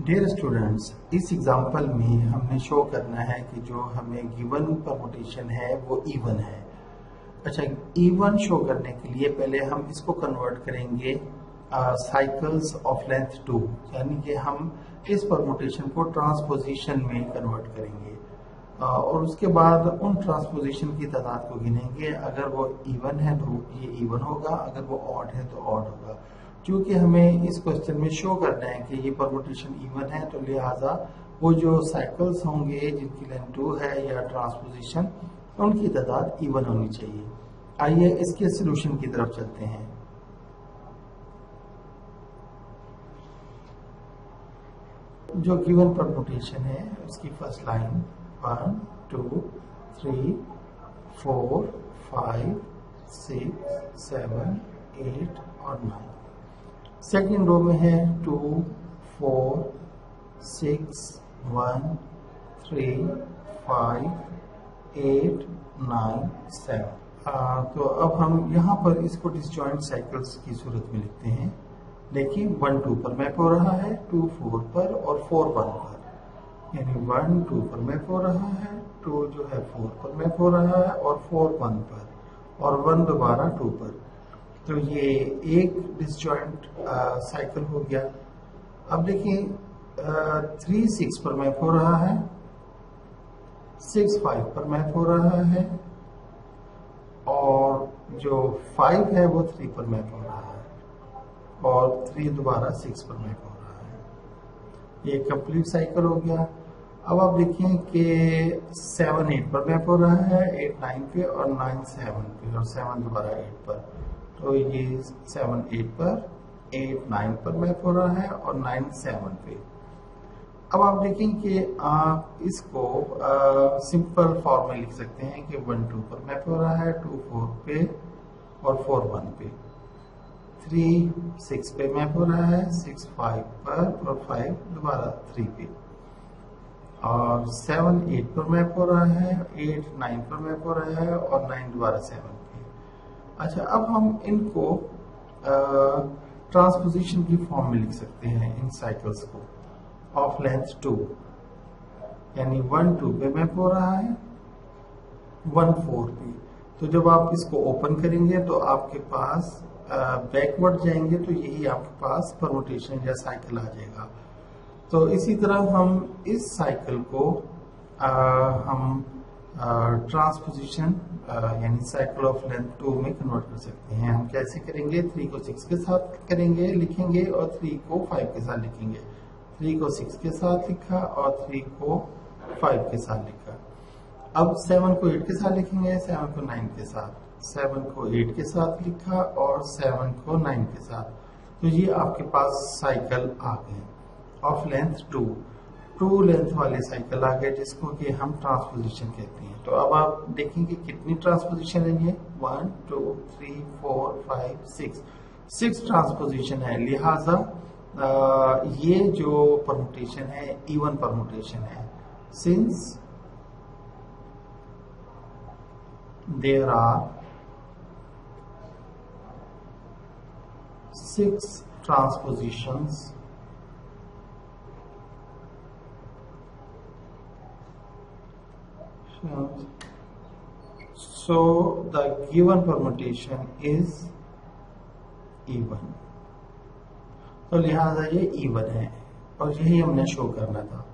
Dear students, इस example में हमने शो करना है कि जो हमें गिवन परमुटेशन है वो इवन है। अच्छा, इवन शो करने के लिए पहले हम इसको कन्वर्ट करेंगे साइकिल्स ऑफ लेंथ 2, यानी कि हम इस परमुटेशन को ट्रांसपोजिशन में कन्वर्ट करेंगे और उसके बाद उन ट्रांसपोजिशन की तादाद को गिनेंगे। अगर वो इवन है तो ये इवन होगा, अगर वो ऑड है तो ऑड होगा। क्योंकि हमें इस क्वेश्चन में शो करना है कि ये परमुटेशन इवन है, तो लिहाजा वो जो साइकिल्स होंगे जिनकी लेंथ 2 है या ट्रांसपोजिशन, उनकी तादाद इवन होनी चाहिए। आइए इसके सोल्यूशन की तरफ चलते हैं। जो गिवन परमुटेशन है उसकी फर्स्ट लाइन 1 2 3 4 5 6 7 8 और 9। सेकेंड रो में है 2 4 6 1 3 5 8 9 7। तो अब हम यहाँ पर इसको डिसजॉइंट साइकिल्स की सूरत में लिखते हैं। देखिए 1 2 पर मैप हो रहा है, 2 4 पर और 4 1 पर, यानी 1 2 पर मैप हो रहा है, 2 जो है 4 पर मैप हो रहा है और 4 1 पर और 1 दोबारा 2 पर। तो ये एक डिसजॉइंट साइकिल हो गया। अब देखिए 3 6 पर मैप हो रहा है, 6 5 पर मैप हो रहा है और जो 5 है वो 3 पर मैप हो रहा है और 3 दोबारा 6 पर मैप हो रहा है। ये कंप्लीट साइकिल हो गया। अब आप देखिए कि 7 8 पर मैप हो रहा है, 8 9 पे और 9 7 पे और 7 दोबारा 8 पर। तो ये 7 8 पर, 8 9 पर मैप हो रहा है और 9 7 पे। अब आप देखें कि आप इसको सिंपल फॉर्म में लिख सकते हैं कि 1 2 पर मैप हो रहा है, 2 4 पे और 4 1 पे, 3 6 पे मैप हो रहा है, 6 5 पर और 5 दोबारा 3 पे और 7 8 पर मैप हो रहा है, 8 9 पर मैप हो रहा है और 9 दोबारा 7 पे। अच्छा, अब हम इनको ट्रांसपोजिशन की फॉर्म में लिख सकते हैं इन साइकिल्स को ऑफ लेंथ 2, यानी 1 2 पे मैप हो रहा है, 1 4 पे। तो जब आप इसको ओपन करेंगे तो आपके पास बैकवर्ड जाएंगे तो यही आपके पास परमुटेशन या साइकिल आ जाएगा। तो इसी तरह हम इस साइकिल को हम ट्रांसपोजिशन यानी साइकिल ऑफ लेंथ 2 में कन्वर्ट कर सकते हैं। हम कैसे करेंगे? 3 को 6 के साथ करेंगे, लिखेंगे और 3 को 5 के साथ लिखेंगे। 3 को 6 के साथ लिखा और 3 को 5 के साथ लिखा। अब 7 को 8 के साथ लिखेंगे, 7 को 9 के साथ, 7 को 8 के साथ लिखा और 7 को 9 के साथ। तो ये आपके पास साइकिल आ गए ऑफ लेंथ 2 लेंथ वाले साइकिल आ गए, जिसको कि हम ट्रांसपोजिशन कहते हैं। तो अब आप देखेंगे कितनी ट्रांसपोजिशन है ये 1 2 3 4 5 6 ट्रांसपोजिशन है। लिहाजा ये जो परमुटेशन है इवन परमुटेशन है। Since there are 6 transpositions so the given permutation is even। तो लिहाजा ये इवन है और यही हमने शो करना था।